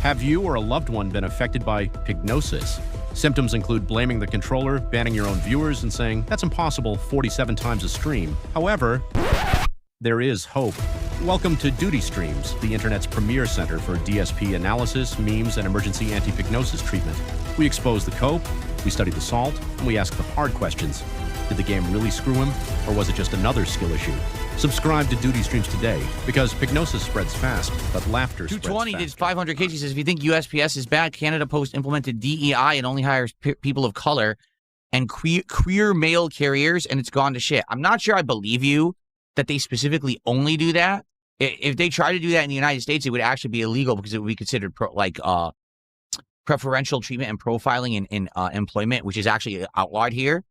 Have you or a loved one been affected by pignosis? Symptoms include blaming the controller, banning your own viewers, and saying, that's impossible 47 times a stream. However, there is hope. Welcome to Duty Streams, the internet's premier center for DSP analysis, memes, and emergency anti-pignosis treatment. We expose the cope, we study the salt, and we ask the hard questions. Did the game really screw him, or was it just another skill issue? Subscribe to Duty Streams today, because pignosis spreads fast, but laughter spreads 220 faster. did 500 cases. Says, if you think USPS is bad, Canada Post implemented DEI and only hires people of color and queer male carriers, and it's gone to shit. I'm not sure I believe you that they specifically only do that. If they try to do that in the United States, it would actually be illegal because it would be considered preferential treatment and profiling in employment, which is actually outlawed here.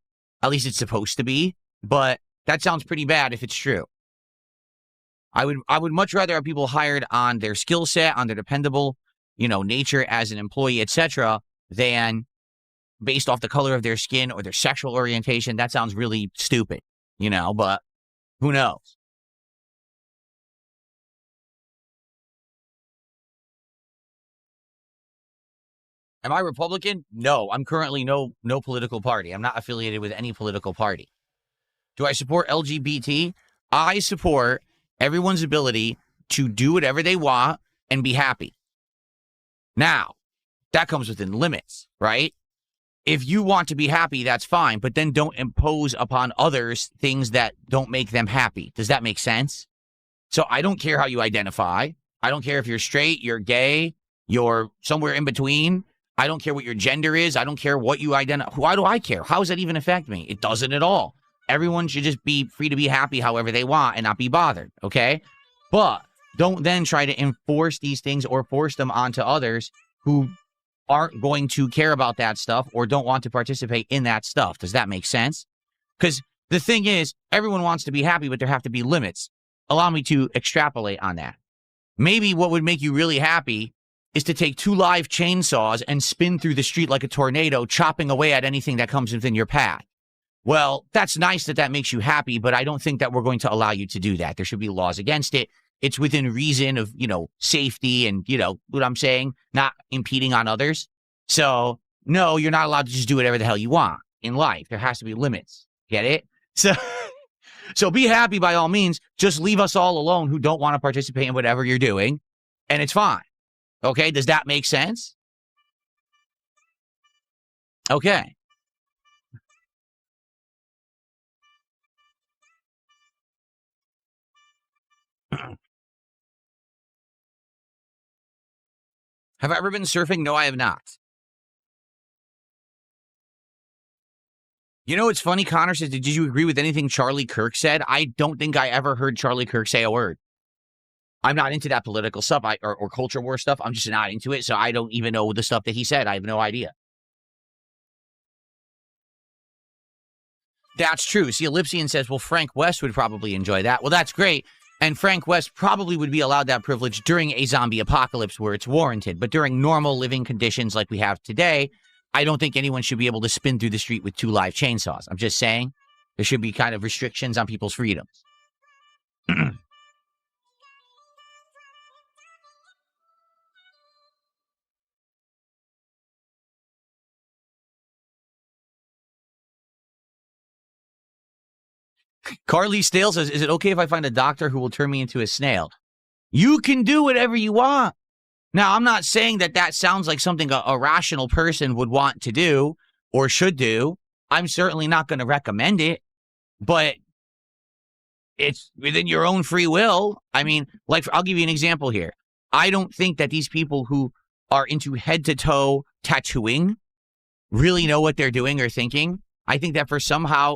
At least it's supposed to be. But that sounds pretty bad if it's true. I would much rather have people hired on their skill set, on their dependable, nature as an employee, etc., than based off the color of their skin or their sexual orientation. That sounds really stupid, but who knows? Am I Republican? No, I'm currently no political party. I'm not affiliated with any political party. Do I support LGBT? I support everyone's ability to do whatever they want and be happy. Now, that comes within limits, right? If you want to be happy, that's fine, but then don't impose upon others things that don't make them happy. Does that make sense? So I don't care how you identify. I don't care if you're straight, you're gay, you're somewhere in between. I don't care what your gender is. I don't care what you identify. Why do I care? How does that even affect me? It doesn't at all. Everyone should just be free to be happy however they want and not be bothered, okay? But don't then try to enforce these things or force them onto others who aren't going to care about that stuff or don't want to participate in that stuff. Does that make sense? Because the thing is, everyone wants to be happy, but there have to be limits. Allow me to extrapolate on that. Maybe what would make you really happy is to take 2 live chainsaws and spin through the street like a tornado, chopping away at anything that comes within your path. Well, that's nice that makes you happy, but I don't think that we're going to allow you to do that. There should be laws against it. It's within reason of, safety and, what I'm saying, not impeding on others. So, no, you're not allowed to just do whatever the hell you want in life. There has to be limits. Get it? So be happy by all means. Just leave us all alone who don't want to participate in whatever you're doing, and it's fine. Okay? Does that make sense? Okay. Have I ever been surfing? No, I have not. It's funny, Connor says, did you agree with anything Charlie Kirk said? I don't think I ever heard Charlie Kirk say a word. I'm not into that political stuff or culture war stuff. I'm just not into it, so I don't even know the stuff that he said. I have no idea. That's true. See, Ellipsian says, well, Frank West would probably enjoy that. Well, that's great. And Frank West probably would be allowed that privilege during a zombie apocalypse where it's warranted. But during normal living conditions like we have today, I don't think anyone should be able to spin through the street with 2 live chainsaws. I'm just saying there should be kind of restrictions on people's freedoms. Carly Stale says, is it okay if I find a doctor who will turn me into a snail? You can do whatever you want. Now, I'm not saying that sounds like something a rational person would want to do or should do. I'm certainly not going to recommend it, but it's within your own free will. I mean, I'll give you an example here. I don't think that these people who are into head-to-toe tattooing really know what they're doing or thinking. I think that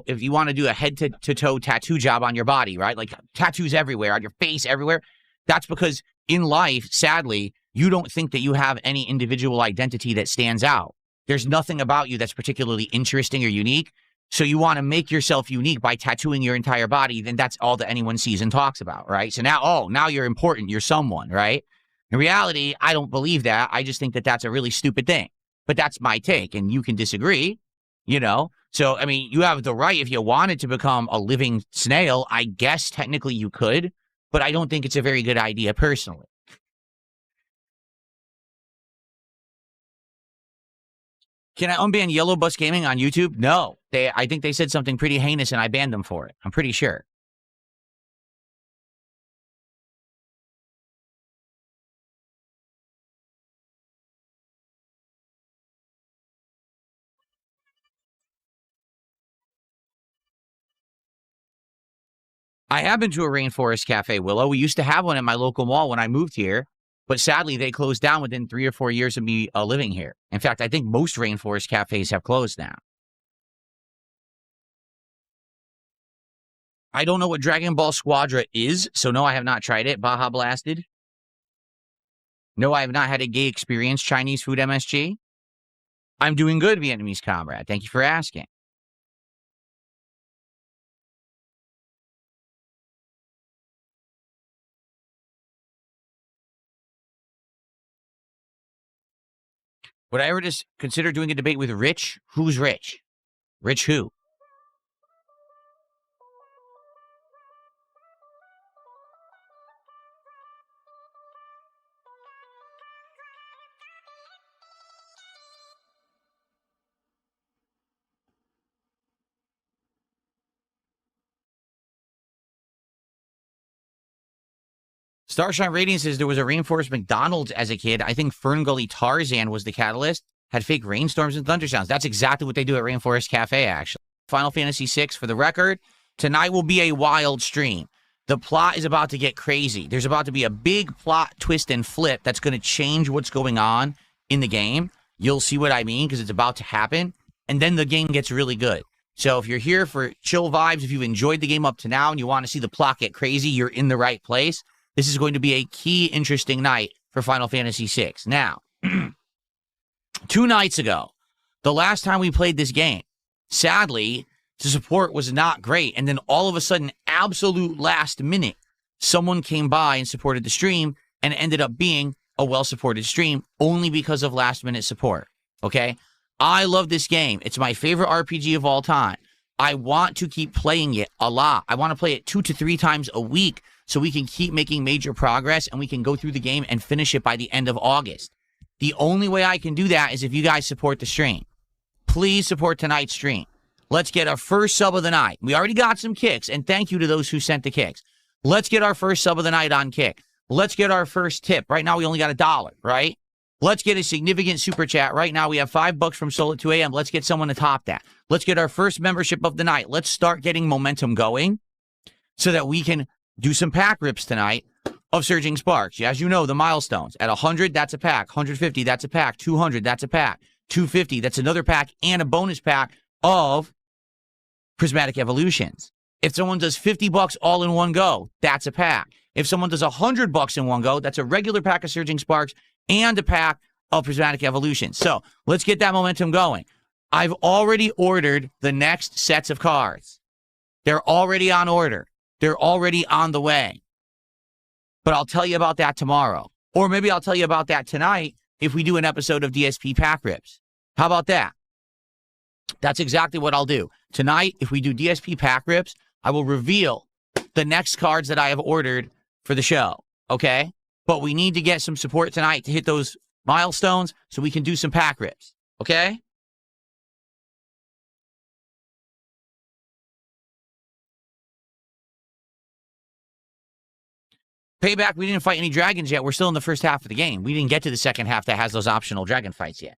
if you want to do a head-to-toe tattoo job on your body, right? Like tattoos everywhere, on your face, everywhere. That's because in life, sadly, you don't think that you have any individual identity that stands out. There's nothing about you that's particularly interesting or unique. So you want to make yourself unique by tattooing your entire body. Then that's all that anyone sees and talks about, right? So now you're important. You're someone, right? In reality, I don't believe that. I just think that that's a really stupid thing. But that's my take, and you can disagree, So, I mean, you have the right, if you wanted to become a living snail, I guess technically you could, but I don't think it's a very good idea personally. Can I unban Yellow Bus Gaming on YouTube? No. I think they said something pretty heinous and I banned them for it. I'm pretty sure. I have been to a Rainforest Cafe, Willow. We used to have one at my local mall when I moved here, but sadly they closed down within 3 or 4 years of me living here. In fact, I think most Rainforest Cafes have closed now. I don't know what Dragon Ball Squadra is, so no, I have not tried it. Baja Blasted. No, I have not had a gay experience. Chinese food MSG. I'm doing good, Vietnamese comrade. Thank you for asking. Would I ever just consider doing a debate with Rich? Who's Rich? Rich who? Starshine Radiant says there was a Rainforest McDonald's as a kid. I think Fern Gully Tarzan was the catalyst. Had fake rainstorms and thunderstorms. That's exactly what they do at Rainforest Cafe, actually. Final Fantasy VI, for the record, tonight will be a wild stream. The plot is about to get crazy. There's about to be a big plot twist and flip that's going to change what's going on in the game. You'll see what I mean because it's about to happen. And then the game gets really good. So if you're here for chill vibes, if you've enjoyed the game up to now and you want to see the plot get crazy, you're in the right place. This is going to be a key, interesting night for Final Fantasy VI. Now, 2 nights ago, the last time we played this game, sadly, the support was not great. And then all of a sudden, absolute last minute, someone came by and supported the stream and ended up being a well-supported stream only because of last-minute support. Okay? I love this game. It's my favorite RPG of all time. I want to keep playing it a lot. I want to play it 2 to 3 times a week so we can keep making major progress and we can go through the game and finish it by the end of August. The only way I can do that is if you guys support the stream. Please support tonight's stream. Let's get our first sub of the night. We already got some kicks, and thank you to those who sent the kicks. Let's get our first sub of the night on Kick. Let's get our first tip. Right now, we only got $1, right? Let's get a significant super chat. Right now, we have $5 from Soul at 2 a.m. Let's get someone to top that. Let's get our first membership of the night. Let's start getting momentum going so that we can do some pack rips tonight of Surging Sparks. As you know, the milestones. At 100, that's a pack. 150, that's a pack. 200, that's a pack. 250, that's another pack and a bonus pack of Prismatic Evolutions. If someone does $50 all in one go, that's a pack. If someone does $100 in one go, that's a regular pack of Surging Sparks and a pack of Prismatic Evolutions. So let's get that momentum going. I've already ordered the next sets of cards. They're already on order. They're already on the way. But I'll tell you about that tomorrow. Or maybe I'll tell you about that tonight if we do an episode of DSP Pack Rips. How about that? That's exactly what I'll do. Tonight, if we do DSP Pack Rips, I will reveal the next cards that I have ordered for the show. Okay? But we need to get some support tonight to hit those milestones so we can do some pack rips. Okay? Payback, we didn't fight any dragons yet. We're still in the first half of the game. We didn't get to the second half that has those optional dragon fights yet.